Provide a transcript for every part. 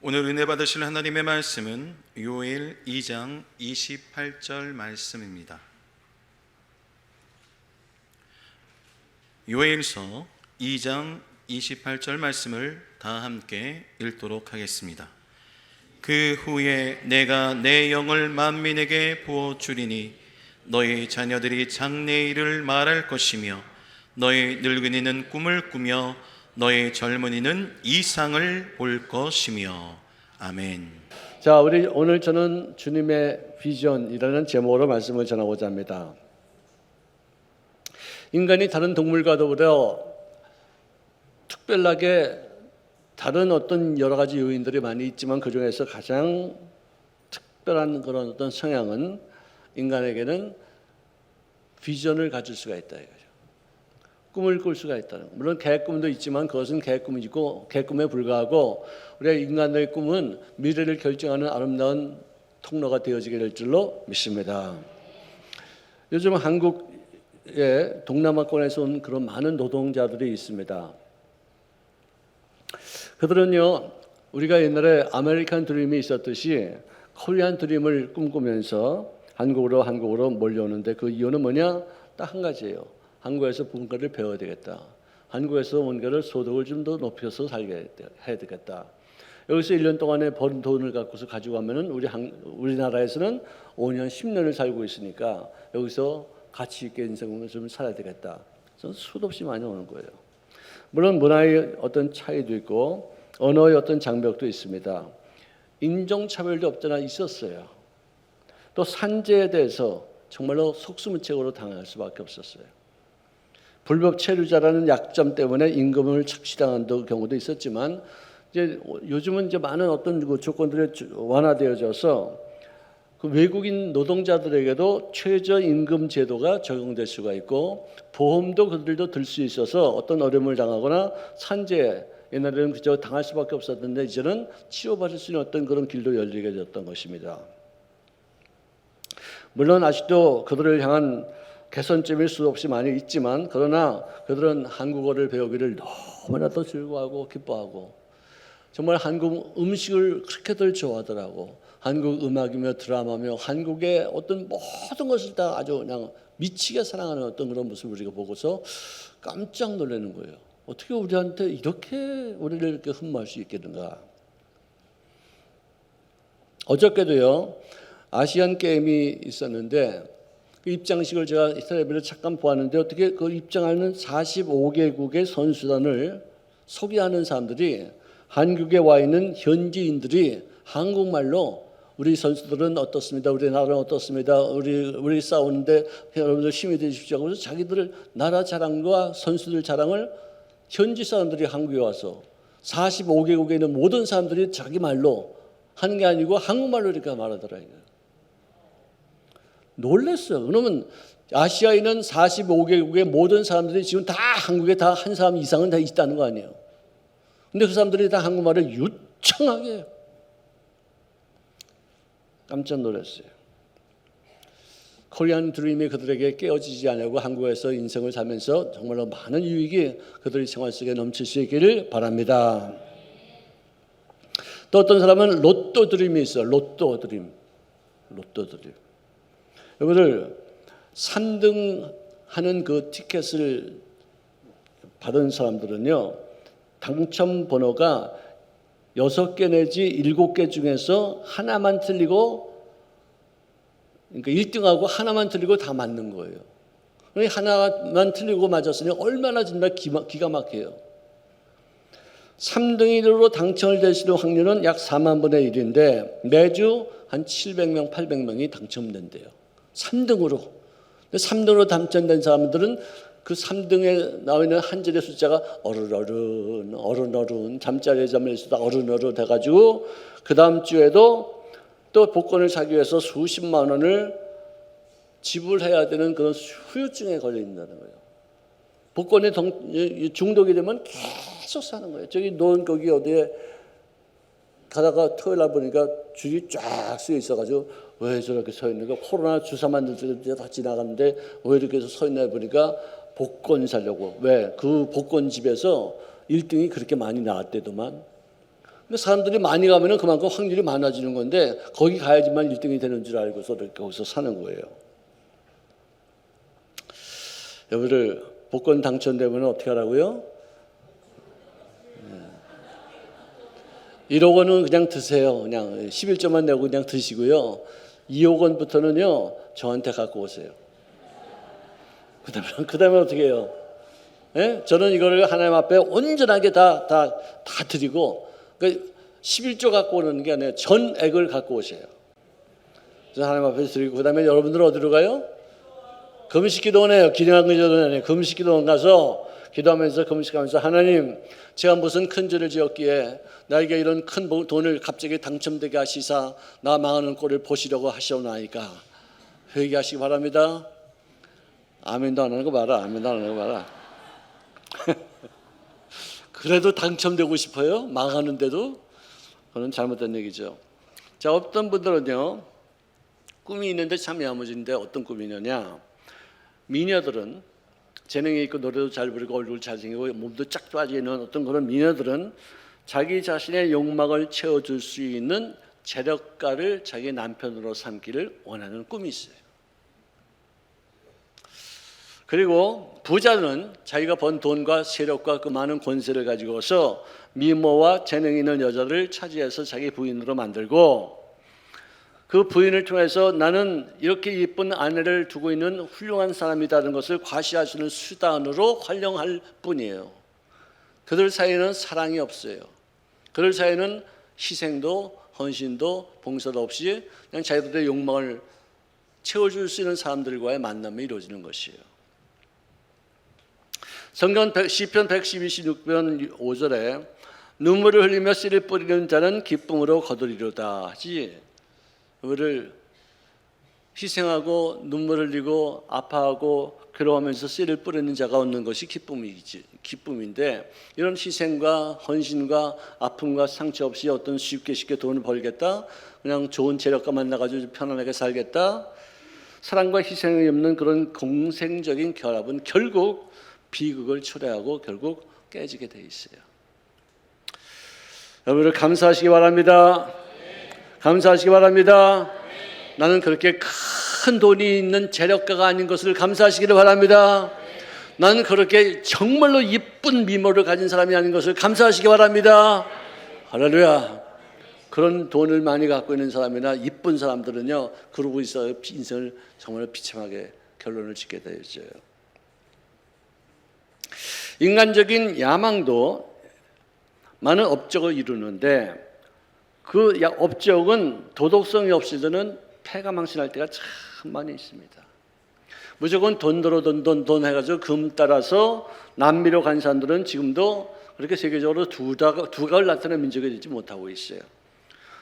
오늘 은혜 받으실 하나님의 말씀은 요엘 2장 28절 말씀입니다. 요엘서 2장 28절 말씀을 다 함께 읽도록 하겠습니다. 그 후에 내가 내 영을 만민에게 부어주리니 너희 자녀들이 장래일을 말할 것이며 너희 늙은이는 꿈을 꾸며 너희 젊은이는 이상을 볼 것이며. 아멘. 자, 우리 오늘 저는 주님의 비전이라는 제목으로 말씀을 전하고자 합니다. 인간이 다른 동물과도 특별하게 다른 어떤 여러 가지 요인들이 많이 있지만 그 중에서 가장 특별한 그런 어떤 성향은 인간에게는 비전을 가질 수가 있다 이거죠. 꿈을 꿀 수가 있다는 거. 물론 계획꿈도 있지만 그것은 계획꿈이고 계획꿈에 불과하고 우리가 인간의 꿈은 미래를 결정하는 아름다운 통로가 되어지게 될 줄로 믿습니다. 요즘 한국의 동남아권에서 온 그런 많은 노동자들이 있습니다. 그들은요, 우리가 옛날에 아메리칸 드림이 있었듯이 코리안 드림을 꿈꾸면서 한국으로 몰려오는데 그 이유는 뭐냐? 딱 한 가지예요. 한국에서 뭔가를 배워야 되겠다. 한국에서 뭔가를 소득을 좀 더 높여서 살게 해야 되겠다. 여기서 1년 동안에 번 돈을 갖고서 가지고 가면은 우리나라에서는 5년, 10년을 살고 있으니까 여기서 가치 있게 인생을 좀 살아야 되겠다. 저는 수도 없이 많이 오는 거예요. 물론 문화의 어떤 차이도 있고 언어의 어떤 장벽도 있습니다. 인종차별도 없잖아 있었어요. 또 산재에 대해서 정말로 속수무책으로 당할 수밖에 없었어요. 불법 체류자라는 약점 때문에 임금을 착취당한 경우도 있었지만 이제 요즘은 이제 많은 어떤 조건들이 완화되어져서 그 외국인 노동자들에게도 최저임금 제도가 적용될 수가 있고 보험도 그들도 들 수 있어서 어떤 어려움을 당하거나 산재 옛날에는 그저 당할 수밖에 없었는데 이제는 치료받을 수 있는 어떤 그런 길도 열리게 됐던 것입니다. 물론 아직도 그들을 향한 개선점일 수 없이 많이 있지만 그러나 그들은 한국어를 배우기를 너무나도 즐거워하고 기뻐하고 정말 한국 음식을 그렇게들 좋아하더라고. 한국 음악이며 드라마며 한국의 어떤 모든 것을 다 아주 그냥 미치게 사랑하는 어떤 그런 모습을 우리가 보고서 깜짝 놀라는 거예요. 어떻게 우리한테 우리를 이렇게 흠모할 수 있겠는가. 어저께도요 아시안 게임이 있었는데 그 입장식을 제가 텔레비를 잠깐 보았는데 어떻게 그 입장하는 45개국의 선수단을 소개하는 사람들이 한국에 와 있는 현지인들이 한국말로 우리 선수들은 어떻습니다. 우리나라는 어떻습니다. 우리 싸우는데 여러분들 힘이 되십시오. 그래서 자기들 나라 자랑과 선수들 자랑을 현지 사람들이 한국에 와서 45개국에 있는 모든 사람들이 자기 말로 하는 게 아니고 한국말로 이렇게 말하더라고요. 놀랐어요. 그러면 아시아에 있는 45개국의 모든 사람들이 지금 다 한국에 다 한 사람 이상은 다 있다는 거 아니에요. 근데 그 사람들이 다 한국말을 유창하게 해요. 깜짝 놀랐어요. 코리안 드림이 그들에게 깨어지지 않으려고 한국에서 인생을 살면서 정말로 많은 유익이 그들의 생활 속에 넘칠 수 있기를 바랍니다. 또 어떤 사람은 로또 드림이 있어요. 로또 드림. 여러분들 3등 하는 그 티켓을 받은 사람들은요 당첨 번호가 6개 내지 7개 중에서 하나만 틀리고 그러니까 1등하고 하나만 틀리고 다 맞는 거예요. 하나만 틀리고 맞았으니 얼마나 정말 기가 막혀요. 3등으로 당첨을 될 수 있는 확률은 약 4만 분의 1인데 매주 한 700명, 800명이 당첨된대요. 3등으로. 3등으로 당첨된 사람들은 그 3등에 나와 있는 한 줄의 숫자가 어른어른 잠자리에 잠에서도 어른어른 돼가지고 그 다음 주에도 또 복권을 사기 위해서 수십만 원을 지불해야 되는 그런 후유증에 걸려 있다는 거예요. 복권에 중독이 되면 계속 사는 거예요. 저기 거기 어디에 가다가 토요일 날 보니까 줄이 쫙 쓰여 있어가지고 왜 저렇게 서 있는가? 코로나 주사 맞는 때 다 지나갔는데 왜 이렇게 서 있나 보니까 복권 사려고. 왜? 그 복권 집에서 1등이 그렇게 많이 나왔대더만. 근데 사람들이 많이 가면은 그만큼 확률이 많아지는 건데 거기 가야지만 1등이 되는 줄 알고서 이렇게 거기서 사는 거예요. 여러분들 복권 당첨되면 어떻게 하라고요? 1억 원은 그냥 드세요. 그냥 11조만 내고 그냥 드시고요. 2억 원부터는요 저한테 갖고 오세요. 그다음에 어떻게 해요? 예? 저는 이거를 하나님 앞에 온전하게 다 드리고 11조 갖고 오는 게 아니라 전액을 갖고 오세요. 그래서 하나님 앞에 드리고 그다음에 여러분들은 어디로 가요? 금식기도원에요. 기도하는 기도원에 금식기도원 가서 기도하면서 금식하면서 하나님 제가 무슨 큰 죄를 지었기에 나에게 이런 큰 돈을 갑자기 당첨되게 하시사 나 망하는 꼴을 보시려고 하시오나이까 회개하시기 바랍니다. 아멘도 안 하는 거 봐라. 아멘도 안 하는 거 봐라. 그래도 당첨되고 싶어요? 망하는데도? 그건 잘못된 얘기죠. 자, 어떤 분들은요 꿈이 있는데 참 야무진데 어떤 꿈이냐냐, 미녀들은 재능이 있고 노래도 잘 부르고 얼굴 잘생기고 몸도 쫙 빠지는 어떤 그런 미녀들은 자기 자신의 욕망을 채워줄 수 있는 재력가를 자기 남편으로 삼기를 원하는 꿈이 있어요. 그리고 부자는 자기가 번 돈과 세력과 그 많은 권세를 가지고서 미모와 재능 있는 여자를 차지해서 자기 부인으로 만들고 그 부인을 통해서 나는 이렇게 예쁜 아내를 두고 있는 훌륭한 사람이라는 것을 과시할 수 있는 수단으로 활용할 뿐이에요. 그들 사이에는 사랑이 없어요. 그들 사이에는 희생도 헌신도 봉사도 없이 그냥 자기들의 욕망을 채워줄 수 있는 사람들과의 만남이 이루어지는 것이에요. 성경 시편 126편 5절에 눈물을 흘리며 씨를 뿌리는 자는 기쁨으로 거두리로다 하지, 그를 희생하고 눈물 흘리고 아파하고 괴로워하면서 씨를 뿌리는 자가 얻는 것이 기쁨인데, 이런 희생과 헌신과 아픔과 상처 없이 어떤 쉽게 돈을 벌겠다, 그냥 좋은 재력가 만나가지고 편안하게 살겠다, 사랑과 희생이 없는 그런 공생적인 결합은 결국 비극을 초래하고 결국 깨지게 돼 있어요. 여러분들 감사하시기 바랍니다. 감사하시기 바랍니다. 나는 그렇게 큰 돈이 있는 재력가가 아닌 것을 감사하시기를 바랍니다. 나는 그렇게 정말로 이쁜 미모를 가진 사람이 아닌 것을 감사하시기 바랍니다. 할렐루야. 그런 돈을 많이 갖고 있는 사람이나 이쁜 사람들은요, 그러고 있어요. 인생을 정말 비참하게 결론을 짓게 되죠. 인간적인 야망도 많은 업적을 이루는데 그 업적은 도덕성이 없이 드는 패가망신할 때가 참 많이 있습니다. 무조건 돈 해가지고 금 따라서 남미로 간 사람들은 지금도 그렇게 세계적으로 두각을 나타내는 민족이 되지 못하고 있어요.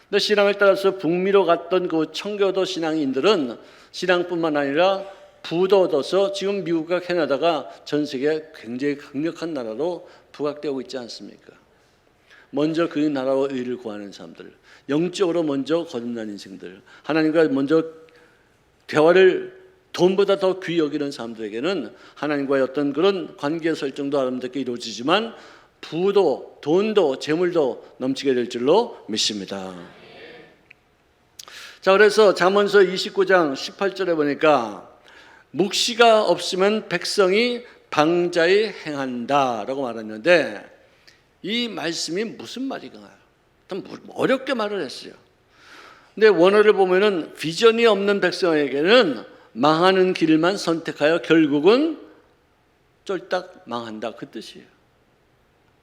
근데 신앙을 따라서 북미로 갔던 그 청교도 신앙인들은 신앙뿐만 아니라 부도 얻어서 지금 미국과 캐나다가 전 세계 굉장히 강력한 나라로 부각되고 있지 않습니까? 먼저 그 나라와 의를 구하는 사람들, 영적으로 먼저 거듭난 인생들, 하나님과 먼저 대화를 돈보다 더 귀히 여기는 사람들에게는 하나님과의 어떤 그런 관계 설정도 아름답게 이루어지지만 부도, 돈도, 재물도 넘치게 될 줄로 믿습니다. 자, 그래서 잠언서 29장 18절에 보니까 묵시가 없으면 백성이 방자히 행한다라고 말했는데, 이 말씀이 무슨 말인가요? 어렵게 말을 했어요. 근데 원어를 보면은 비전이 없는 백성에게는 망하는 길만 선택하여 결국은 쫄딱 망한다, 그 뜻이에요.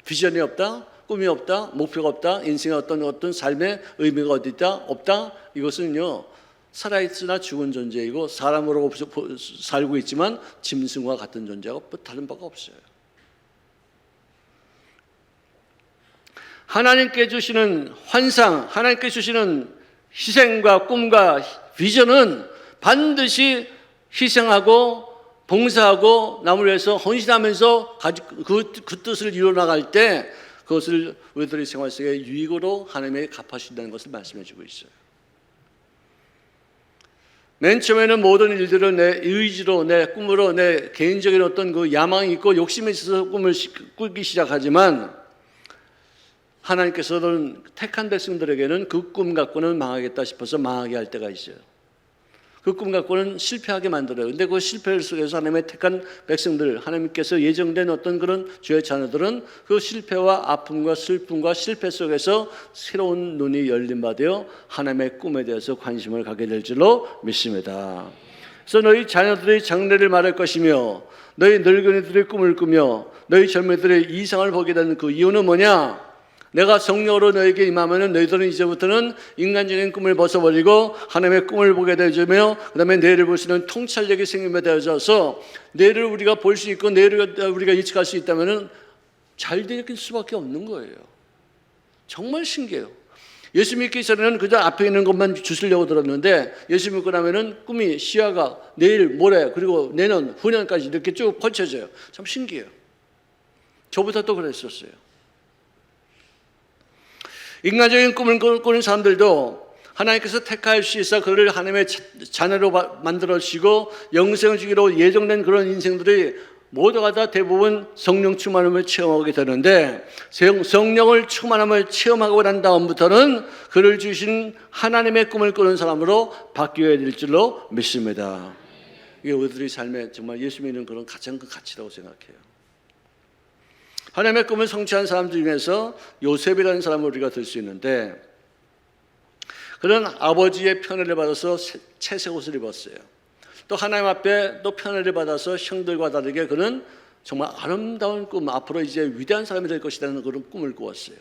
비전이 없다, 꿈이 없다, 목표가 없다, 인생의 어떤 삶의 의미가 어디 있다, 없다, 이것은요 살아있으나 죽은 존재이고 사람으로 살고 있지만 짐승과 같은 존재하고 다른 바가 없어요. 하나님께 주시는 환상, 하나님께 주시는 희생과 꿈과 비전은 반드시 희생하고 봉사하고 남을 위해서 헌신하면서 그 뜻을 이루어나갈 때 그것을 우리들의 생활 속에 유익으로 하나님이 갚아주신다는 것을 말씀해 주고 있어요. 맨 처음에는 모든 일들을 내 의지로, 내 꿈으로, 내 개인적인 어떤 그 야망이 있고 욕심이 있어서 꿈을 꾸기 시작하지만 하나님께서는 택한 백성들에게는 그 꿈 갖고는 망하겠다 싶어서 망하게 할 때가 있어요. 그 꿈 갖고는 실패하게 만들어요. 근데 그 실패 속에서 하나님의 택한 백성들, 하나님께서 예정된 어떤 그런 주의 자녀들은 그 실패와 아픔과 슬픔과 실패 속에서 새로운 눈이 열림받아 하나님의 꿈에 대해서 관심을 갖게 될 줄로 믿습니다. 그래서 너희 자녀들의 장래를 말할 것이며 너희 늙은이들의 꿈을 꾸며 너희 젊은이들의 이상을 보게 되는 그 이유는 뭐냐? 내가 성령으로 너에게 임하면 너희들은 이제부터는 인간적인 꿈을 벗어버리고 하나님의 꿈을 보게 되어지며 그 다음에 내일을 볼 수 있는 통찰력이 생기게 되어져서 내일을 우리가 볼 수 있고 내일을 우리가 예측할 수 있다면 잘 될 수밖에 없는 거예요. 정말 신기해요. 예수 믿기 전에는 그저 앞에 있는 것만 주시려고 들었는데 예수 믿고 나면은 꿈이 시야가 내일, 모레 그리고 내년, 후년까지 이렇게 쭉 펼쳐져요. 참 신기해요. 저보다 또 그랬었어요. 인간적인 꿈을 꾸는 사람들도 하나님께서 택할 수 있어 그를 하나님의 자녀로 만들어 주시고 영생을 주기로 예정된 그런 인생들이 모두가 다 대부분 성령 충만함을 체험하게 되는데 성령을 충만함을 체험하고 난 다음부터는 그를 주신 하나님의 꿈을 꾸는 사람으로 바뀌어야 될 줄로 믿습니다. 이게 우리들의 삶에 정말 예수 믿는 그런 가장 큰 가치라고 생각해요. 하나님의 꿈을 성취한 사람 중에서 요셉이라는 사람을 우리가 들 수 있는데 그는 아버지의 편애를 받아서 채색 옷을 입었어요. 또 하나님 앞에 또 편애를 받아서 형들과 다르게 그는 정말 아름다운 꿈, 앞으로 이제 위대한 사람이 될 것이라는 그런 꿈을 꾸었어요.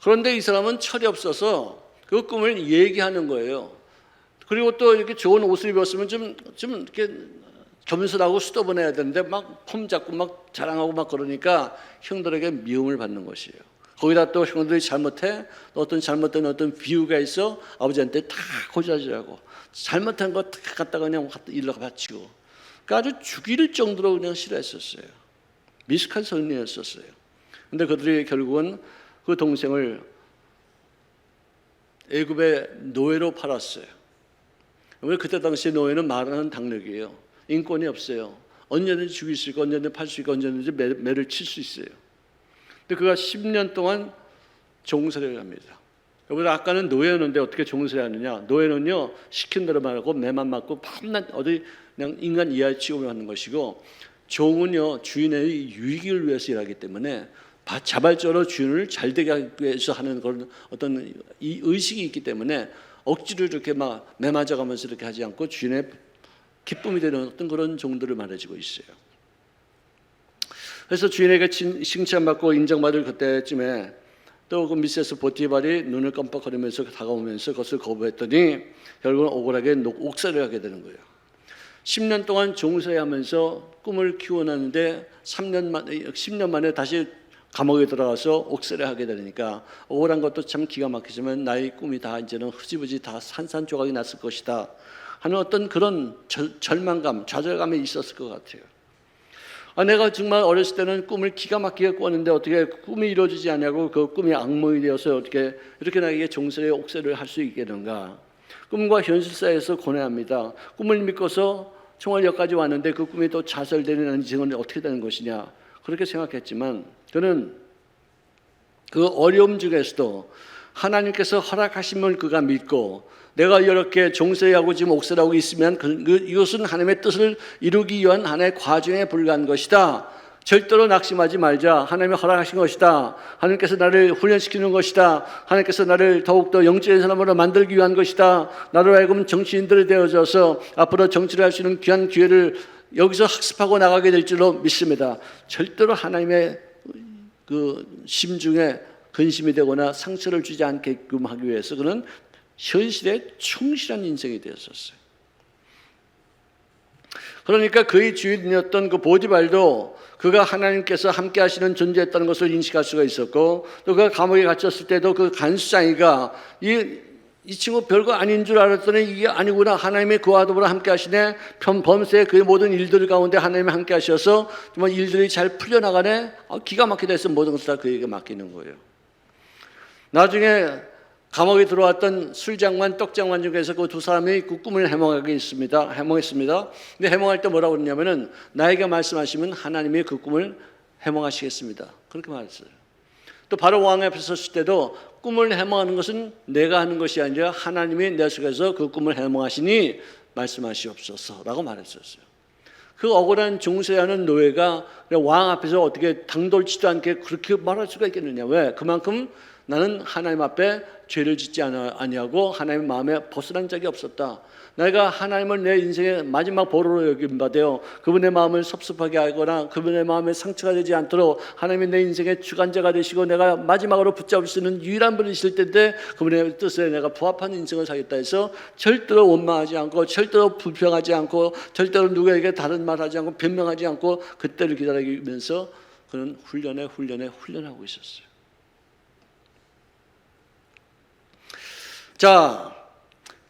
그런데 이 사람은 철이 없어서 그 꿈을 얘기하는 거예요. 그리고 또 이렇게 좋은 옷을 입었으면 좀 이렇게 겸손하고 수도분해야 되는데 막 폼 잡고 막 자랑하고 막 그러니까 형들에게 미움을 받는 것이에요. 거기다 또 형들이 잘못해 어떤 잘못된 어떤 비유가 있어 아버지한테 다 고자질하고 잘못한 거 다 갖다가 그냥 일러 바치고 그러니까 아주 죽일 정도로 그냥 싫어했었어요. 미숙한 성인이었었어요. 근데 그들이 결국은 그 동생을 애굽의 노예로 팔았어요. 왜 그때 당시 노예는 말하는 당력이에요. 인권이 없어요. 언제든지 죽일 수 있고 언제든지 팔 수 있고 언제든지 매를 칠 수 있어요. 근데 그가 10년 동안 종살이를 합니다. 여러분 아까는 노예였는데 어떻게 종살이 하느냐? 노예는요 시킨 대로만 하고 매만 맞고 밤낮 어디 그냥 인간 이하에 취급을 하는 것이고 종은요 주인의 유익을 위해서 일하기 때문에 자발적으로 주인을 잘 되게 하기 위해서 하는 그런 어떤 이 의식이 있기 때문에 억지로 이렇게 막 매맞아가면서 이렇게 하지 않고 주인의 기쁨이 되는 어떤 그런 종들을 말해주고 있어요. 그래서 주인에게 칭찬받고 인정받을 그때쯤에 또 그 미세스 보티발이 눈을 깜빡거리면서 다가오면서 그것을 거부했더니 결국은 억울하게 옥살이를 하게 되는 거예요. 10년 동안 종살이하면서 꿈을 키워놨는데 10년 만에 다시 감옥에 들어가서 옥살이를 하게 되니까 억울한 것도 참 기가 막히지만 나의 꿈이 다 이제는 흐지부지 다 산산조각이 났을 것이다 하는 어떤 그런 절망감, 좌절감이 있었을 것 같아요. 내가 정말 어렸을 때는 꿈을 기가 막히게 꿨는데 어떻게 꿈이 이루어지지 않냐고 그 꿈이 악몽이 되어서 어떻게 이렇게 나에게 종살이 옥살이를 할 수 있겠는가. 꿈과 현실 사이에서 고뇌합니다. 꿈을 믿고서 정말 여기까지 왔는데 그 꿈이 또 좌절되는 인생은 어떻게 되는 것이냐 그렇게 생각했지만 그는 그 어려움 중에서도 하나님께서 허락하심을 그가 믿고 내가 이렇게 종살이하고 지금 옥살이하고 있으면 이것은 하나님의 뜻을 이루기 위한 하나의 과정에 불과한 것이다. 절대로 낙심하지 말자. 하나님이 허락하신 것이다. 하나님께서 나를 훈련시키는 것이다. 하나님께서 나를 더욱더 영적인 사람으로 만들기 위한 것이다. 나로 하여금 정치인들이 되어져서 앞으로 정치를 할 수 있는 귀한 기회를 여기서 학습하고 나가게 될 줄로 믿습니다. 절대로 하나님의 그 심중에 근심이 되거나 상처를 주지 않게끔 하기 위해서 그는 현실에 충실한 인생이 되었었어요. 그러니까 그의 주인이었던 그 보디발도 그가 하나님께서 함께 하시는 존재였다는 것을 인식할 수가 있었고 또 그가 감옥에 갇혔을 때도 그 간수장이가 이 친구 별거 아닌 줄 알았더니 이게 아니구나. 하나님이 그와 더불어 함께 하시네. 범세의 그 모든 일들 가운데 하나님이 함께 하셔서 정말 일들이 잘 풀려나가네. 기가 막히게 돼서 모든 것을 다 그에게 맡기는 거예요. 나중에 감옥에 들어왔던 술장관, 떡장관 중에서 그 두 사람이 그 꿈을 해몽했습니다. 근데 해몽할 때 뭐라고 그러냐면은 나에게 말씀하시면 하나님이 그 꿈을 해몽하시겠습니다. 그렇게 말했어요. 또 바로 왕 앞에 섰을 때도 꿈을 해몽하는 것은 내가 하는 것이 아니라 하나님이 내 속에서 그 꿈을 해몽하시니 말씀하시옵소서라고 말했었어요. 그 억울한 중세하는 노예가 왕 앞에서 어떻게 당돌지도 않게 그렇게 말할 수가 있겠느냐? 왜? 그만큼 나는 하나님 앞에 죄를 짓지 아니하고 하나님의 마음에 벗어난 적이 없었다. 내가 하나님을 내 인생의 마지막 보루로 여김받아요. 그분의 마음을 섭섭하게 하거나 그분의 마음에 상처가 되지 않도록 하나님이 내 인생의 주관자가 되시고 내가 마지막으로 붙잡을 수 있는 유일한 분이실 텐데 그분의 뜻에 내가 부합한 인생을 살겠다 해서 절대로 원망하지 않고 절대로 불평하지 않고 절대로 누구에게 다른 말하지 않고 변명하지 않고 그때를 기다리면서 그는 훈련하고 있었어요. 자,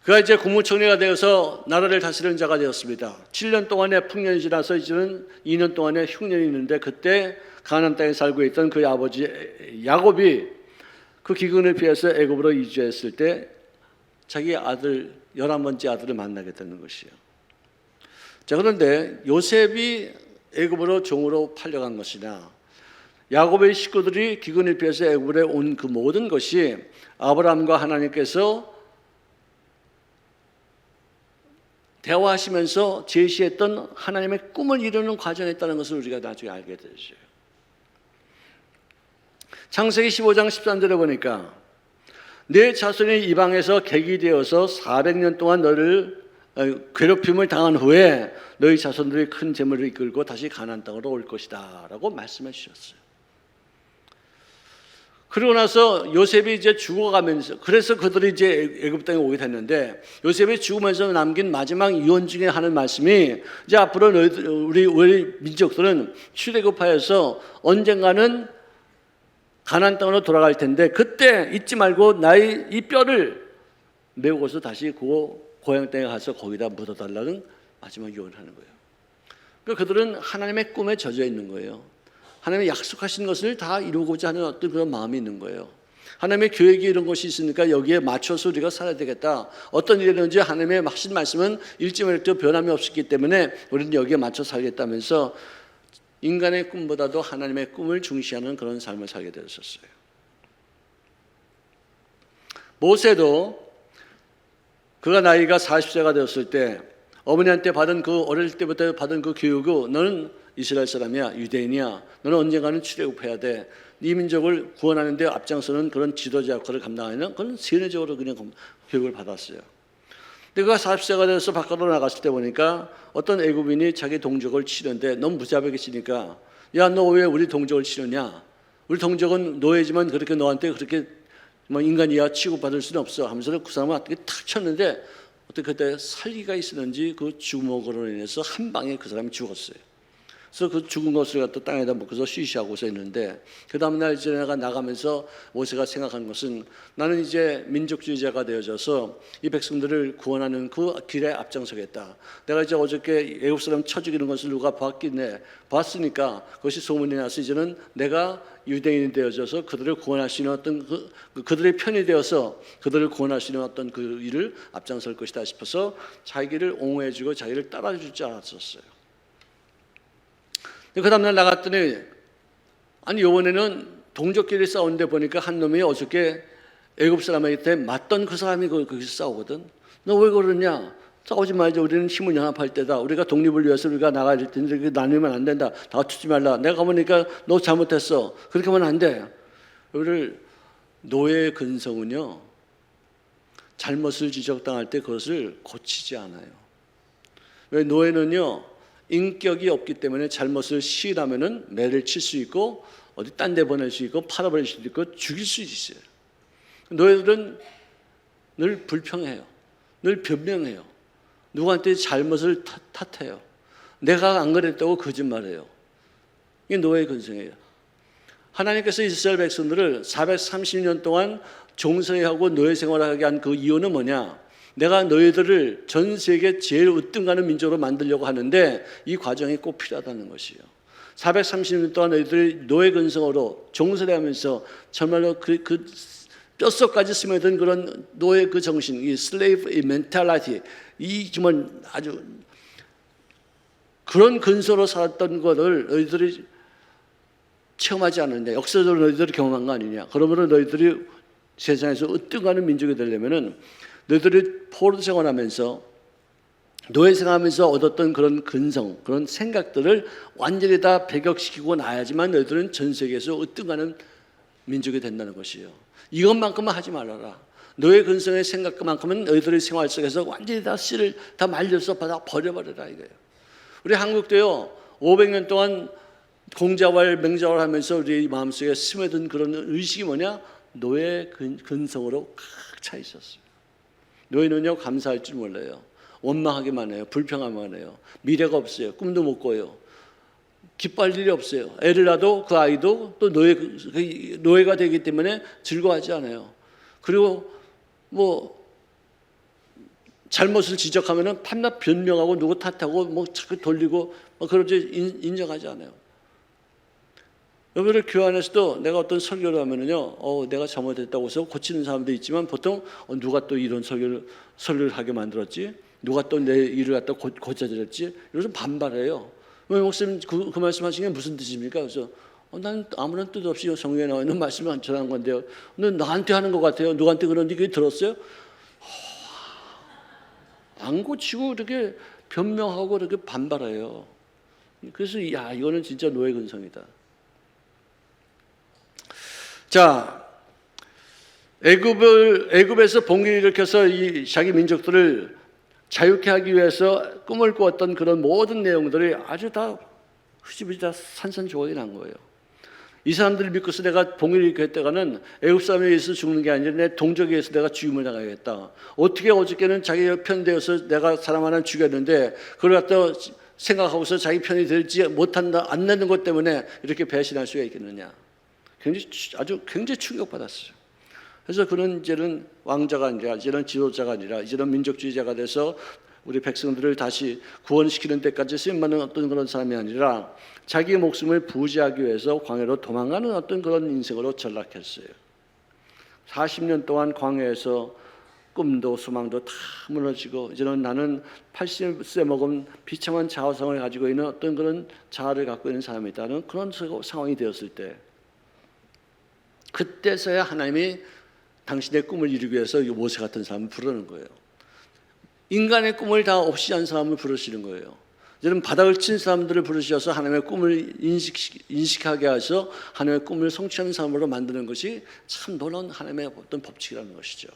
그가 이제 국무총리가 되어서 나라를 다스리는 자가 되었습니다. 7년 동안의 풍년이 지나서 이제는 2년 동안의 흉년이 있는데 그때 가나안 땅에 살고 있던 그의 아버지 야곱이 그 기근을 피해서 애굽으로 이주했을 때 자기 아들 11번째 아들을 만나게 되는 것이에요. 자, 그런데 요셉이 애굽으로 종으로 팔려간 것이나 야곱의 식구들이 기근을 피해서 애굽에 온 그 모든 것이 아브라함과 하나님께서 대화하시면서 제시했던 하나님의 꿈을 이루는 과정에 있다는 것을 우리가 나중에 알게 되죠. 창세기 15장 13절에 보니까 내 자손이 이방에서 객이 되어서 400년 동안 너를 괴롭힘을 당한 후에 너희 자손들이 큰 재물을 이끌고 다시 가나안 땅으로 올 것이다 라고 말씀해 주셨어요. 그러고 나서 요셉이 이제 죽어가면서 그래서 그들이 이제 애굽 땅에 오게 됐는데 요셉이 죽으면서 남긴 마지막 유언 중에 하는 말씀이 이제 앞으로 우리 민족들은 출애굽하여서 언젠가는 가나안 땅으로 돌아갈 텐데 그때 잊지 말고 나의 이 뼈를 메우고서 다시 그 고향 땅에 가서 거기다 묻어달라는 마지막 유언을 하는 거예요. 그러니까 그들은 하나님의 꿈에 젖어 있는 거예요. 하나님의 약속하신 것을 다 이루고자 하는 어떤 그런 마음이 있는 거예요. 하나님의 계획이 이런 것이 있으니까 여기에 맞춰서 우리가 살아야 되겠다. 어떤 일이든지 하나님의 하신 말씀은 일지말도 변함이 없었기 때문에 우리는 여기에 맞춰 살겠다면서 인간의 꿈보다도 하나님의 꿈을 중시하는 그런 삶을 살게 되었었어요. 모세도 그가 나이가 40세가 되었을 때 어머니한테 받은 그 어릴 때부터 받은 그 교육은 너는 이스라엘 사람이야, 유대인이야. 너는 언젠가는 출애굽해야 돼. 이 민족을 구원하는 데 앞장서는 그런 지도자 역할을 감당하는 그런 세뇌적으로 그냥 교육을 받았어요. 근데 그가 40세가 돼서 바깥으로 나갔을 때 보니까 어떤 애굽인이 자기 동족을 치는데 너무 무자비하게 치니까 야, 너 왜 우리 동족을 치느냐? 우리 동족은 노예지만 그렇게 너한테 그렇게 뭐 인간이야 취급받을 수는 없어 하면서 그 사람을 어떻게 탁 쳤는데 어떻게 그때 살기가 있었는지 그 주먹으로 인해서 한 방에 그 사람이 죽었어요. 그래서 그 죽은 것을 갖다 땅에다 묻고서 쉬쉬하고서 있는데 그 다음날 이제 내가 나가면서 모세가 생각한 것은 나는 이제 민족주의자가 되어져서 이 백성들을 구원하는 그 길에 앞장서겠다. 내가 이제 어저께 애굽 사람 쳐 죽이는 것을 누가 봤으니까 그것이 소문이 나서 이제는 내가 유대인이 되어져서 그들을 구원할 수 있는 어떤 그들의 편이 되어서 그들을 구원할 수 있는 어떤 그 일을 앞장설 것이다 싶어서 자기를 옹호해주고 자기를 따라줄 줄 알았었어요. 그 다음날 나갔더니 아니 이번에는 동족끼리 싸우는데 보니까 한 놈이 어저께 애굽 사람한테 맞던 그 사람이 거기서 싸우거든. 너 왜 그러냐? 싸우지 말자. 우리는 힘을 연합할 때다. 우리가 독립을 위해서 우리가 나가야 될 텐데 나누면 안 된다. 다투지 말라. 내가 가보니까 너 잘못했어. 그렇게 하면 안 돼. 우리를 노예의 근성은요. 잘못을 지적당할 때 그것을 고치지 않아요. 왜 노예는요. 인격이 없기 때문에 잘못을 시인하면은 매를 칠 수 있고 어디 딴 데 보낼 수 있고 팔아버릴 수도 있고 죽일 수 있어요. 노예들은 늘 불평해요. 늘 변명해요. 누구한테 잘못을 탓해요. 내가 안 그랬다고 거짓말해요. 이게 노예의 근성이에요. 하나님께서 이스라엘 백성들을 430년 동안 종살이하고 노예 생활하게 한 그 이유는 뭐냐? 내가 너희들을 전 세계 제일 으뜸가는 민족으로 만들려고 하는데 이 과정이 꼭 필요하다는 것이에요. 430년 동안 너희들이 노예 근성으로 종살이하면서 정말로 그 뼛속까지 스며든 그런 노예 그 정신, 이 슬레이브 멘탈리티, 이 정말 아주 그런 근성으로 살았던 것을 너희들이 체험하지 않았냐? 역사적으로 너희들이 경험한 거 아니냐? 그러므로 너희들이 세상에서 으뜸가는 민족이 되려면은 너희들이 포로 생활하면서 노예 생활하면서 얻었던 그런 근성, 그런 생각들을 완전히 다 배격시키고 나야지만 너희들은 전 세계에서 으뜸가는 민족이 된다는 것이에요. 이것만큼은 하지 말아라. 너의 근성의 생각만큼은 너희들의 생활 속에서 완전히 다 씨를 다 말려서 받아 버려버려라 이거예요. 우리 한국도요 500년 동안 공자왈 맹자왈 하면서 우리 마음속에 스며든 그런 의식이 뭐냐? 노예 근성으로 꽉 차 있었어요. 노예는요 감사할 줄 몰라요. 원망하기만 해요. 불평하기만 해요. 미래가 없어요. 꿈도 못 꿔요. 기뻐할 일이 없어요. 애를 낳아도 그 아이도 또 노예가 되기 때문에 즐거워하지 않아요. 그리고 뭐 잘못을 지적하면은 판나 변명하고 누구 탓하고 뭐 자꾸 돌리고 뭐 그러지 인정하지 않아요. 여러분들 교회 안에서도 내가 어떤 설교를 하면은요, 내가 잘못했다고 해서 고치는 사람도 있지만 보통 누가 또 이런 설교를 하게 만들었지? 누가 또 내 일을 갖다 고쳐드렸지? 이러면서 반발해요. 왜 목사님 그 말씀하신 게 무슨 뜻입니까? 그래서 난 아무런 뜻 없이 성경에 나와 있는 말씀을 전한 건데요. 근데 나한테 하는 것 같아요. 누구한테 그런 얘기 들었어요? 안 고치고 이렇게 변명하고 이렇게 반발해요. 그래서 이거는 진짜 노예 근성이다. 자, 애굽에서 봉기를 일으켜서 이 자기 민족들을 자유케 하기 위해서 꿈을 꾸었던 그런 모든 내용들이 아주 다 흐지부지 다 산산조각이 난 거예요. 이 사람들을 믿고서 내가 봉기를 일으켰다가는 애굽 사람에 의해서 죽는 게 아니라 내 동족에 의해서 내가 죽임을 당하겠다. 어떻게 어저께는 자기 편되어서 내가 사람 하나 죽였는데 그걸 갖다 생각하고서 자기 편이 되지 못한다 안 되는 것 때문에 이렇게 배신할 수가 있겠느냐. 굉장히 충격받았어요. 그래서 그는 이제는 왕자가 아니라 이제는 지도자가 아니라 이제는 민족주의자가 돼서 우리 백성들을 다시 구원시키는 데까지 쓰임받는 어떤 그런 사람이 아니라 자기의 목숨을 부지하기 위해서 광야로 도망가는 어떤 그런 인생으로 전락했어요. 40년 동안 광야에서 꿈도 소망도 다 무너지고 이제는 나는 80세 먹은 비참한 자아성을 가지고 있는 어떤 그런 자아를 갖고 있는 사람이다는 그런 상황이 되었을 때 그때서야 하나님이 당신의 꿈을 이루기 위해서 모세 같은 사람을 부르는 거예요. 인간의 꿈을 다 없이 한 사람을 부르시는 거예요. 이제는 바닥을 친 사람들을 부르셔서 하나님의 꿈을 인식하게 하셔서 하나님의 꿈을 성취하는 사람으로 만드는 것이 참 놀라운 하나님의 어떤 법칙이라는 것이죠.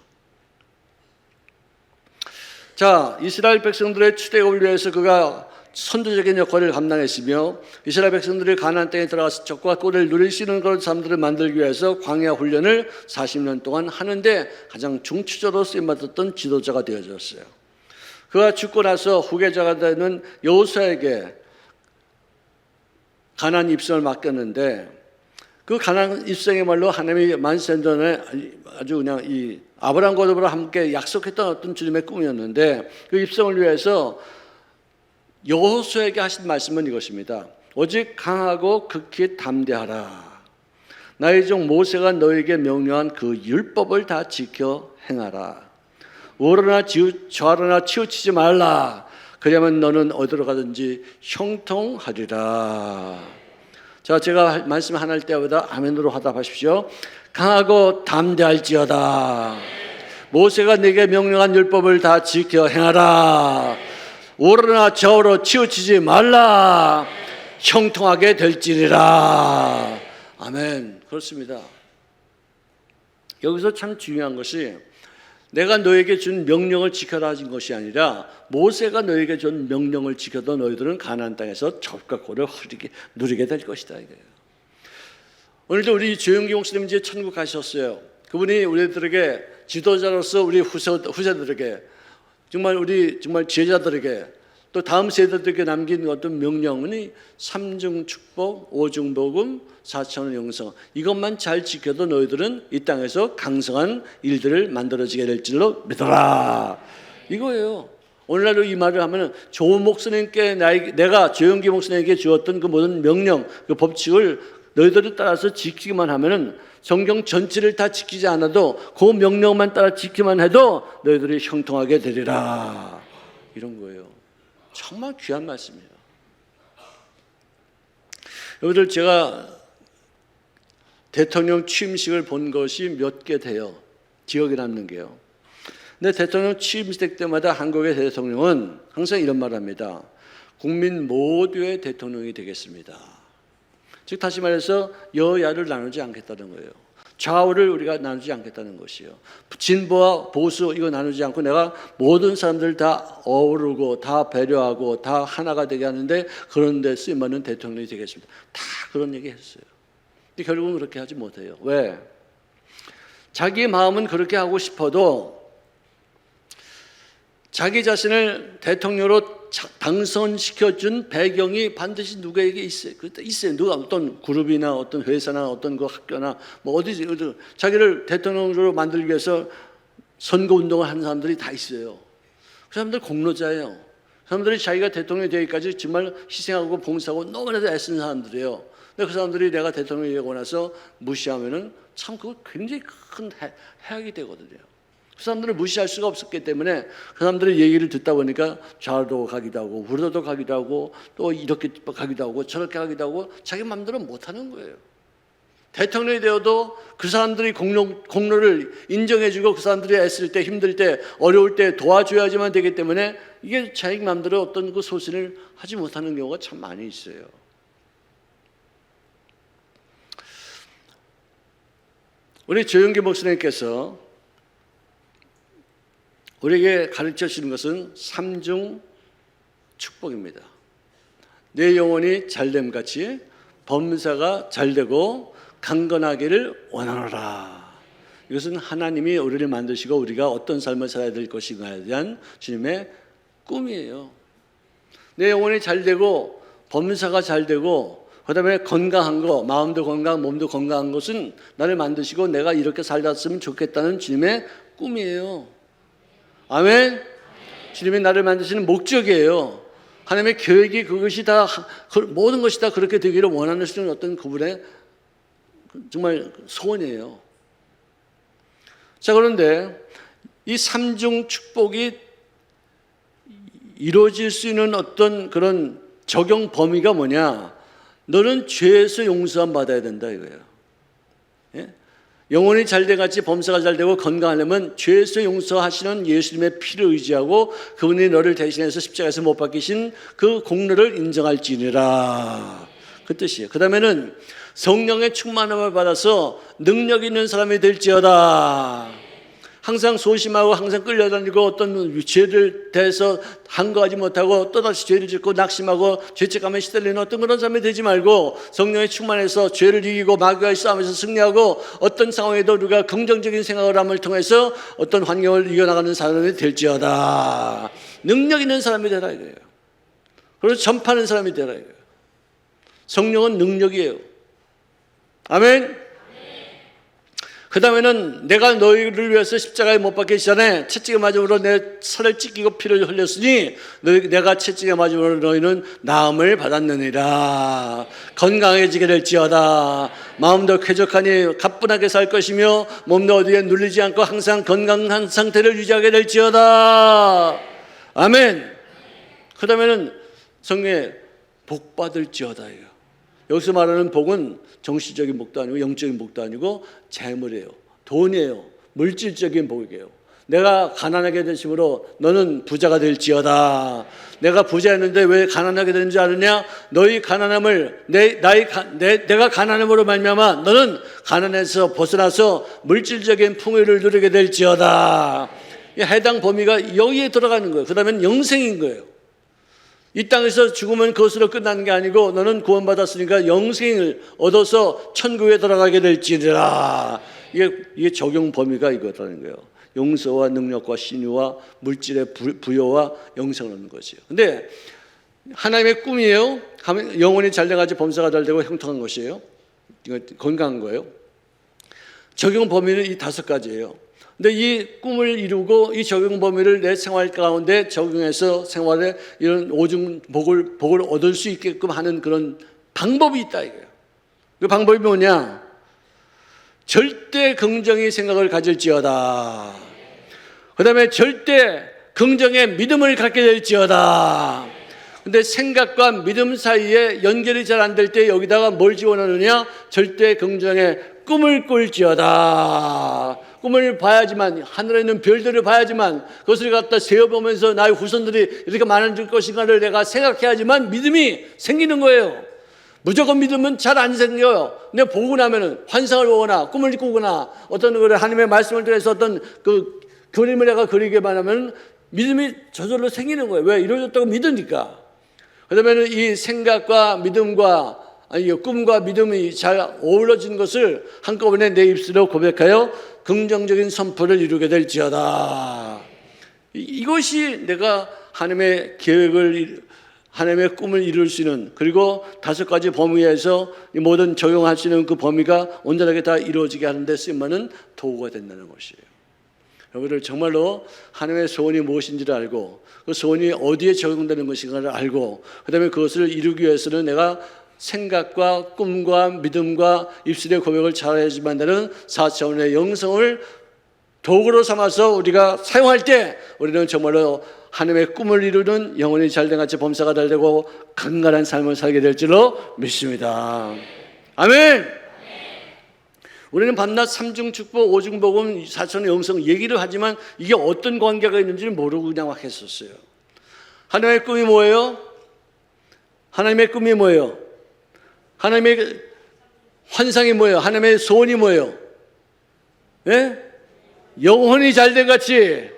자, 이스라엘 백성들의 출애굽을 위해서 그가 선도적인 역할을 감당했으며 이스라엘 백성들이 가나안 땅에 들어가서 적과 꿀을 누릴 수 있는 그런 사람들을 만들기 위해서 광야 훈련을 40년 동안 하는데 가장 중추적으로 쓰임받았던 지도자가 되어졌어요. 그가 죽고 나서 후계자가 되는 여호수아에게 가나안 입성을 맡겼는데 그 가나안 입성의 말로 하나님이 만세 전에 아주 그냥 이 아브라함과 더불어 함께 약속했던 어떤 주님의 꿈이었는데 그 입성을 위해서 여호수아에게 하신 말씀은 이것입니다. 오직 강하고 극히 담대하라. 나의 종 모세가 너에게 명령한 그 율법을 다 지켜 행하라. 우러나 좌로나 치우치지 말라. 그러면 너는 어디로 가든지 형통하리라. 자, 제가 말씀 하나 할 때보다 아멘으로 화답하십시오. 강하고 담대할지어다. 모세가 내게 명령한 율법을 다 지켜 행하라. 우러나 좌우로 치우치지 말라. 형통하게 될지니라. 아멘. 그렇습니다. 여기서 참 중요한 것이 내가 너에게 준 명령을 지켜라 하신 것이 아니라 모세가 너에게 준 명령을 지켜도 너희들은 가나안 땅에서 젖과 꿀을 누리게 될 것이다 이거예요. 오늘도 우리 조영기 목사님 이제 천국 가셨어요. 그분이 우리들에게 지도자로서 우리 후세들에게 정말 제자들에게 또 다음 세대들에게 남긴 어떤 명령은 삼중 축복, 오중 복음, 사천의 영성 이것만 잘 지켜도 너희들은 이 땅에서 강성한 일들을 만들어지게 될 줄로 믿어라 이거예요. 오늘날로 이 말을 하면은 조 목사님께 내가 조영기 목사님에게 주었던 그 모든 명령, 그 법칙을 너희들이 따라서 지키기만 하면은 성경 전체를 다 지키지 않아도 그 명령만 따라 지키기만 해도 너희들이 형통하게 되리라 이런 거예요. 정말 귀한 말씀이에요. 여러분들 제가 대통령 취임식을 본 것이 몇 개 돼요. 기억에 남는 게요. 근데 대통령 취임식 때마다 한국의 대통령은 항상 이런 말을 합니다. 국민 모두의 대통령이 되겠습니다. 즉 다시 말해서 여야를 나누지 않겠다는 거예요. 좌우를 우리가 나누지 않겠다는 것이요. 진보와 보수 이거 나누지 않고 내가 모든 사람들 다 어우르고 다 배려하고 다 하나가 되게 하는데 그런 데 쓰임받는 대통령이 되겠습니다. 다 그런 얘기 했어요. 근데 결국은 그렇게 하지 못해요. 왜? 자기 마음은 그렇게 하고 싶어도 자기 자신을 대통령으로 당선시켜준 배경이 반드시 누구에게 있어요. 있어요. 누가 어떤 그룹이나 어떤 회사나 어떤 그 학교나 뭐 어디지 자기를 대통령으로 만들기 위해서 선거 운동을 하는 사람들이 다 있어요. 그 사람들 공로자예요. 그 사람들이 자기가 대통령이 되기까지 정말 희생하고 봉사하고 너무나도 애쓴 사람들이에요. 근데 그 사람들이 내가 대통령이 되고 나서 무시하면은 참 그거 굉장히 큰 해악이 되거든요. 그 사람들을 무시할 수가 없었기 때문에 그 사람들의 얘기를 듣다 보니까 좌로 가기도 하고 우로도 가기도 하고 또 이렇게 가기도 하고 저렇게 가기도 하고 자기 마음대로 못하는 거예요. 대통령이 되어도 그 사람들이 공로를 인정해주고 그 사람들이 애쓸 때 힘들 때 어려울 때 도와줘야지만 되기 때문에 이게 자기 마음대로 어떤 그 소신을 하지 못하는 경우가 참 많이 있어요. 우리 조영기 목사님께서 우리에게 가르쳐 주시는 것은 삼중 축복입니다. 내 영혼이 잘됨 같이 범사가 잘되고 강건하기를 원하노라. 이것은 하나님이 우리를 만드시고 우리가 어떤 삶을 살아야 될 것인가에 대한 주님의 꿈이에요. 내 영혼이 잘되고 범사가 잘되고 그다음에 건강한 거, 마음도 건강, 몸도 건강한 것은 나를 만드시고 내가 이렇게 살았으면 좋겠다는 주님의 꿈이에요. 아멘. 주님이 나를 만드시는 목적이에요. 하나님의 계획이 그것이 다 모든 것이 다 그렇게 되기를 원하는 어떤 그분의 정말 소원이에요. 자, 그런데 이 삼중 축복이 이루어질 수 있는 어떤 그런 적용 범위가 뭐냐? 너는 죄에서 용서함 받아야 된다 이거예요. 예? 영혼이 잘돼같이 범사가 잘되고 건강하려면 죄에서 용서하시는 예수님의 피를 의지하고 그분이 너를 대신해서 십자가에서 못 박히신 그 공로를 인정할지니라. 그 뜻이에요. 그 다음에는 성령의 충만함을 받아서 능력 있는 사람이 될지어다. 항상 소심하고 항상 끌려다니고 어떤 죄를 대해서 항거하지 못하고 또다시 죄를 짓고 낙심하고 죄책감에 시달리는 어떤 그런 사람이 되지 말고 성령에 충만해서 죄를 이기고 마귀와의 싸움에서 승리하고 어떤 상황에도 우리가 긍정적인 생각을 함을 통해서 어떤 환경을 이겨나가는 사람이 될지어다. 능력 있는 사람이 되라 이거예요. 그리고 전파하는 사람이 되라 이거예요. 성령은 능력이에요. 아멘. 그 다음에는 내가 너희를 위해서 십자가에 못 박히기 전에 채찍에 맞음으로 내 살을 찢기고 피를 흘렸으니 내가 채찍에 맞음으로 너희는 나음을 받았느니라. 건강해지게 될지어다. 마음도 쾌적하니 가뿐하게 살 것이며 몸도 어디에 눌리지 않고 항상 건강한 상태를 유지하게 될지어다. 아멘. 그 다음에는 성령에 복 받을지어다. 여기서 말하는 복은 정신적인 복도 아니고 영적인 복도 아니고 재물이에요. 돈이에요. 물질적인 복이에요. 내가 가난하게 되심으로 너는 부자가 될지어다. 내가 부자였는데 왜 가난하게 되는 줄 아느냐? 너희 가난함을 내가 가난함으로 말미암아 너는 가난에서 벗어나서 물질적인 풍요를 누리게 될지어다. 해당 범위가 여기에 들어가는 거예요. 그 다음엔 영생인 거예요. 이 땅에서 죽으면 그것으로 끝나는 게 아니고 너는 구원받았으니까 영생을 얻어서 천국에 들어가게 될지라. 이게 적용 범위가 이거라는 거예요. 용서와 능력과 신유와 물질의 부여와 영생을 얻는 것이에요. 근데 하나님의 꿈이에요. 영혼이 잘돼가지고 범사가 잘되고 형통한 것이에요. 이거 건강한 거예요. 적용 범위는 이 5가지예요. 근데 이 꿈을 이루고 이 적용 범위를 내 생활 가운데 적용해서 생활에 이런 오중 복을 얻을 수 있게끔 하는 그런 방법이 있다 이거예요. 그 방법이 뭐냐? 절대 긍정의 생각을 가질지어다. 그 다음에 절대 긍정의 믿음을 갖게 될지어다. 근데 생각과 믿음 사이에 연결이 잘 안 될 때 여기다가 뭘 지원하느냐? 절대 긍정의 꿈을 꿀지어다. 꿈을 봐야지만, 하늘에 있는 별들을 봐야지만, 그것을 갖다 세어보면서 나의 후손들이 이렇게 많아질 것인가를 내가 생각해야지만 믿음이 생기는 거예요. 무조건 믿으면 잘 안 생겨요. 근데 보고 나면은 환상을 보거나 꿈을 꾸거나 어떤 하나님의 말씀을 통해서 어떤 그 그림을 내가 그리게만 하면 믿음이 저절로 생기는 거예요. 왜? 이루어졌다고 믿으니까. 그러면 이 생각과 믿음과 꿈과 믿음이 잘 어우러진 것을 한꺼번에 내 입술로 고백하여 긍정적인 선포를 이루게 될지어다. 이것이 내가 하나님의 계획을, 하나님의 꿈을 이룰 수 있는, 그리고 5가지 범위에서 모든 적용할 수 있는 그 범위가 온전하게 다 이루어지게 하는 데 쓰임받는 도구가 된다는 것이에요. 여러분들 정말로 하나님의 소원이 무엇인지를 알고 그 소원이 어디에 적용되는 것인가를 알고 그 다음에 그것을 이루기 위해서는 내가 생각과 꿈과 믿음과 입술의 고백을 잘해야지만 되는 4차원의 영성을 도구로 삼아서 우리가 사용할 때 우리는 정말로 하나님의 꿈을 이루는 영혼이 잘된 같이 범사가 잘되고 건강한 삶을 살게 될 줄로 믿습니다. 아멘. 우리는 밤낮 3중 축복, 5중 복음, 4차원의 영성 얘기를 하지만 이게 어떤 관계가 있는지를 모르고 그냥 막 했었어요. 하나님의 꿈이 뭐예요? 하나님의 꿈이 뭐예요? 하나님의 환상이 뭐예요? 하나님의 소원이 뭐예요? 예? 영혼이 잘된 같이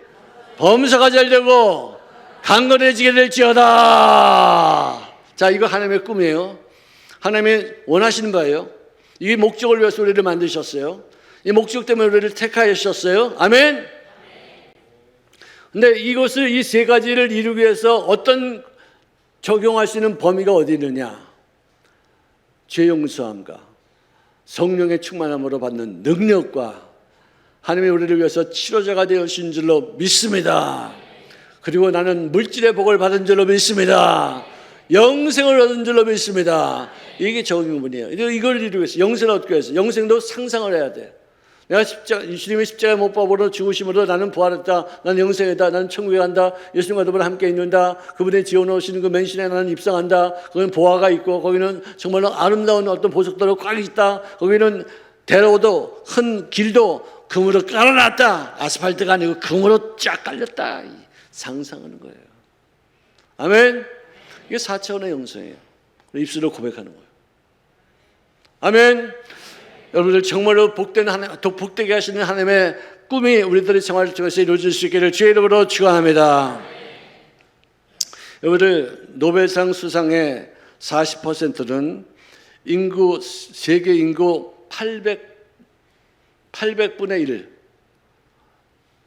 범사가 잘되고 강건해지게 될지어다. 자, 이거 하나님의 꿈이에요. 하나님이 원하시는 바예요. 이 목적을 위해서 우리를 만드셨어요. 이 목적 때문에 우리를 택하셨어요. 아멘. 근데 이것을, 이 3가지를 이루기 위해서 어떤 적용할 수 있는 범위가 어디 있느냐? 죄 용서함과 성령의 충만함으로 받는 능력과 하나님이 우리를 위해서 치료자가 되어주신 줄로 믿습니다. 그리고 나는 물질의 복을 받은 줄로 믿습니다. 영생을 얻은 줄로 믿습니다. 이게 적용문이에요. 이걸 이루기 위해서 영생을 얻기 위해서 영생도 상상을 해야 돼. 내가 주님의 십자가에 못 박으로 죽으심으로 나는 부활했다. 나는 영생이다. 나는 천국에 간다. 예수님과 더불어 함께 있는다. 그분의 지어놓으시는 그 맨신에 나는 입성한다. 거기는 보화가 있고 거기는 정말로 아름다운 어떤 보석들로 꽉 있다. 거기는 대로도 큰 길도 금으로 깔아놨다. 아스팔트가 아니고 금으로 쫙 깔렸다. 상상하는 거예요. 아멘. 이게 4차원의 영성이에요. 입술로 고백하는 거예요. 아멘. 여러분들 정말로 복되게 하시는 하나님의 꿈이 우리들의 생활을 통해서 이루어질 수 있기를 주의 이름으로 축원합니다. 여러분들 노벨상 수상의 40%는 인구, 세계 인구 800분의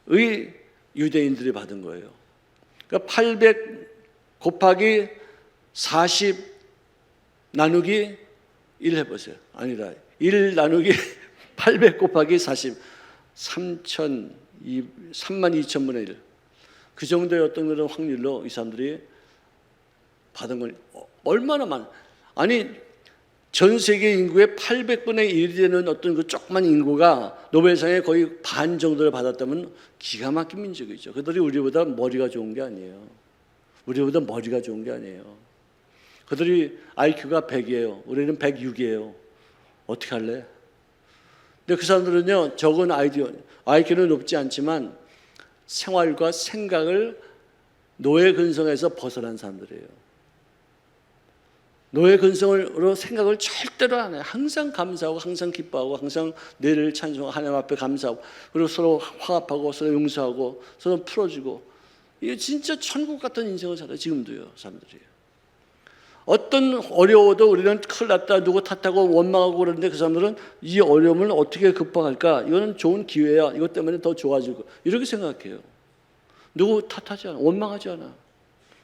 1의 유대인들이 받은 거예요. 그러니까 800 곱하기 40 나누기 1 해보세요. 아니다. 1 나누기 800 곱하기 40 32,000분의 1. 그 정도의 어떤 그런 확률로 이 사람들이 받은 건 얼마나 많아. 아니 전 세계 인구의 800분의 1이 되는 어떤 그 조그만 인구가 노벨상에 거의 반 정도를 받았다면 기가 막힌 민족이죠. 그들이 우리보다 머리가 좋은 게 아니에요. 우리보다 머리가 좋은 게 아니에요. 그들이 IQ가 100이에요. 우리는 106이에요. 어떻게 할래? 근데 그 사람들은요, 적은 IQ는 높지 않지만 생활과 생각을 노예 근성에서 벗어난 사람들이에요. 노예 근성으로 생각을 절대로 안 해요. 항상 감사하고 항상 기뻐하고 항상 뇌를 찬송하고 하나님 앞에 감사하고 그리고 서로 화합하고 서로 용서하고 서로 풀어주고 이게 진짜 천국 같은 인생을 살아요. 지금도요. 사람들이. 어떤 어려워도 우리는 큰일 났다 누구 탓하고 원망하고 그러는데 그 사람들은 이 어려움을 어떻게 극복할까? 이거는 좋은 기회야. 이것 때문에 더 좋아지고 이렇게 생각해요. 누구 탓하지 않아. 원망하지 않아.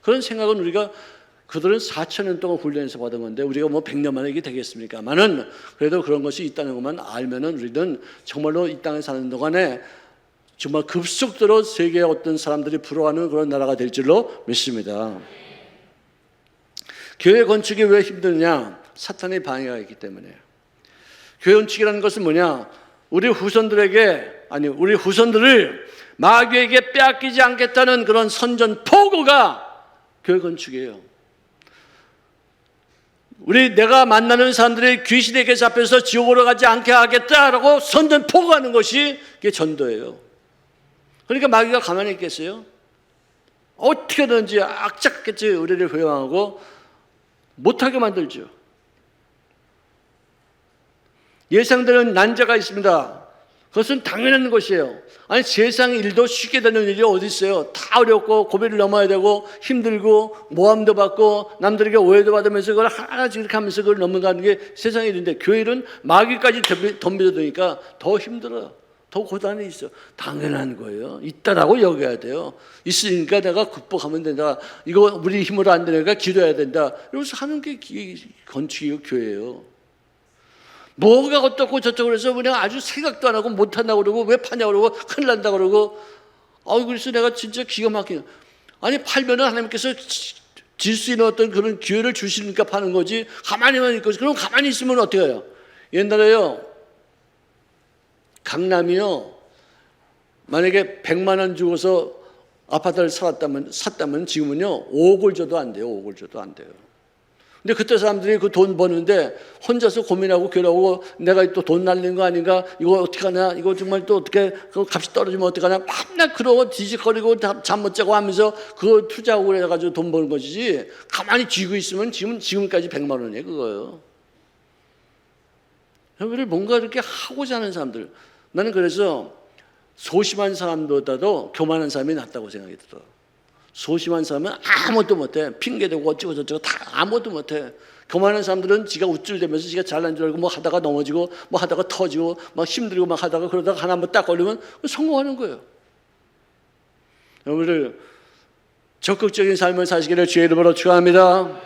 그런 생각은 우리가 그들은 4,000년 동안 훈련해서 받은 건데 우리가 뭐 100년 만에 이게 되겠습니까만은 그래도 그런 것이 있다는 것만 알면은 우리는 정말로 이 땅에 사는 동안에 정말 급속도로 세계의 어떤 사람들이 부러워하는 그런 나라가 될 줄로 믿습니다. 교회 건축이 왜 힘드냐? 사탄의 방해가 있기 때문에요. 교회 건축이라는 것은 뭐냐? 우리 후손들을 마귀에게 빼앗기지 않겠다는 그런 선전포고가 교회 건축이에요. 내가 만나는 사람들이 귀신에게 잡혀서 지옥으로 가지 않게 하겠다라고 선전포고하는 것이 그게 전도예요. 그러니까 마귀가 가만히 있겠어요? 어떻게든지 악착같이 우리를 회방하고 못하게 만들죠. 예상되는 난자가 있습니다. 그것은 당연한 것이에요. 아니 세상 일도 쉽게 되는 일이 어디 있어요? 다 어렵고 고비를 넘어야 되고 힘들고 모함도 받고 남들에게 오해도 받으면서 그걸 하나씩 이렇게 하면서 그걸 넘어가는 게 세상의 일인데 교회 일은 마귀까지 덤벼드니까 더 힘들어요. 더 고단이 있어. 당연한 거예요. 있다라고 여겨야 돼요. 있으니까 내가 극복하면 된다. 이거 우리 힘으로 안 되니까 기도해야 된다. 이러면서 하는 게 건축이고 교회예요. 뭐가 어떻고 저쩌고 그래서 그냥 아주 생각도 안 하고 못한다고 그러고 왜 파냐고 그러고 큰일 난다고 그러고 그래서 내가 진짜 기가 막히네. 아니 팔면은 하나님께서 질 수 있는 어떤 그런 기회를 주시니까 파는 거지 가만히만 있고 그럼 가만히 있으면 어떻게 해요? 옛날에요 강남이요 만약에 100만 원 주고서 아파트를 샀다면 지금은요 5억을 줘도 안 돼요. 5억을 줘도 안 돼요. 근데 그때 사람들이 그 돈 버는데 혼자서 고민하고 괴로워 내가 또 돈 날리는 거 아닌가 이거 어떻게 하냐 이거 정말 또 어떻게 그 값이 떨어지면 어떻게 하냐 맨날 그러고 뒤집거리고 잠 못 자고 하면서 그거 투자하고 그래가지고 돈 버는 것이지 가만히 쥐고 있으면 지금까지 100만 원이에요 그거예요. 여러분들 뭔가 이렇게 하고자 하는 사람들 나는 그래서 소심한 사람보다도 교만한 사람이 낫다고 생각이 들어. 소심한 사람은 아무것도 못해. 핑계대고 어쩌고 저쩌고 다 아무것도 못해. 교만한 사람들은 지가 우쭐대면서 지가 잘난 줄 알고 뭐 하다가 넘어지고 뭐 하다가 터지고 막 힘들고 막 하다가 그러다가 하나 한번 딱 걸리면 성공하는 거예요. 여러분들 적극적인 삶을 사시기를 주의 이름으로 축원합니다.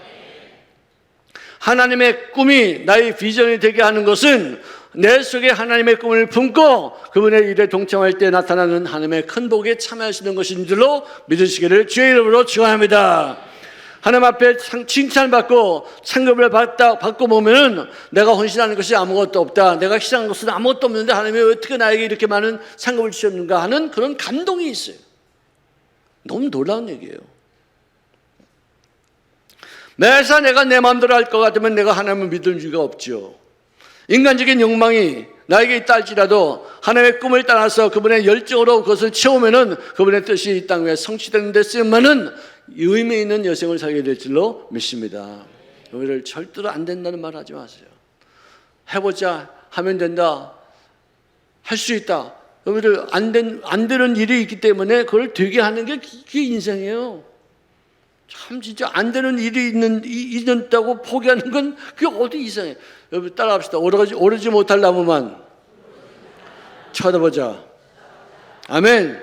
하나님의 꿈이 나의 비전이 되게 하는 것은 내 속에 하나님의 꿈을 품고 그분의 일에 동참할 때 나타나는 하나님의 큰 복에 참여할 수 있는 것인 줄로 믿으시기를 주의 이름으로 축원합니다. 하나님 앞에 칭찬받고 상급을 받고 보면은 내가 헌신하는 것이 아무것도 없다. 내가 희생한 것은 아무것도 없는데 하나님이 어떻게 나에게 이렇게 많은 상급을 주셨는가 하는 그런 감동이 있어요. 너무 놀라운 얘기예요. 매사 내가 내 마음대로 할 것 같으면 내가 하나님을 믿을 이유가 없죠. 인간적인 욕망이 나에게 있다 할지라도 하나님의 꿈을 따라서 그분의 열정으로 그것을 채우면은 그분의 뜻이 이 땅 위에 성취되는 데 쓰임만은 의미 있는 여생을 살게 될 줄로 믿습니다. 여러분들 절대로 안 된다는 말 하지 마세요. 해보자 하면 된다 할 수 있다. 여러분들 안 되는 일이 있기 때문에 그걸 되게 하는 게 그게 인생이에요. 참 진짜 안 되는 일이 있는다고 포기하는 건 그게 어디 이상해. 여러분 따라합시다. 오르지 못할 나무만 쳐다보자. 아멘.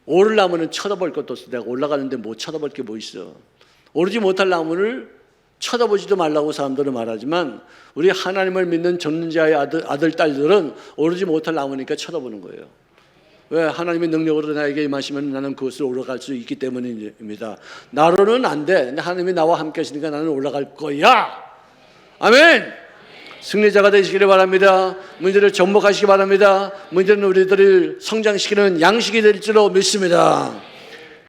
오를 나무는 쳐다볼 것도 없어. 내가 올라가는데 못 쳐다볼 게 뭐 있어. 오르지 못할 나무를 쳐다보지도 말라고 사람들은 말하지만 우리 하나님을 믿는 전능자의 아들 딸들은 오르지 못할 나무니까 쳐다보는 거예요. 왜? 하나님의 능력으로 나에게 임하시면 나는 그것을 올라갈 수 있기 때문입니다. 나로는 안 돼. 근데 하나님이 나와 함께 하시니까 나는 올라갈 거야. 아멘. 승리자가 되시기를 바랍니다. 문제를 접목하시기 바랍니다. 문제는 우리들을 성장시키는 양식이 될 줄로 믿습니다.